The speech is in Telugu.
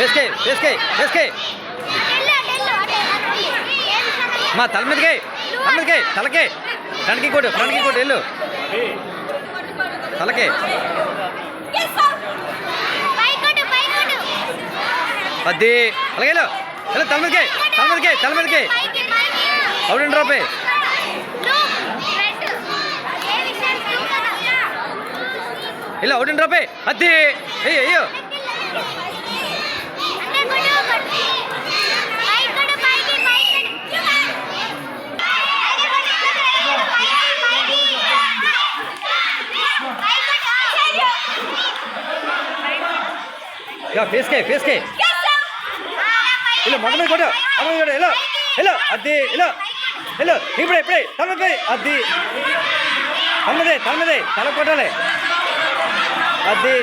వేసుకే మా తల మీదకే తలకే ఫ్రంట్కి కొట్టు వెళ్ళు తలకే అది అలాగే తల మీదకే అవుట్ అండ్ డ్రాప్ ఇలా అవుట్ అండ్ డ్రాప్ అది అయ్యో ఫేస్ కే ఇలా మొదటి మీద కొట్టు హలో అది ఇప్పుడే అది తల కొట్టాలి అది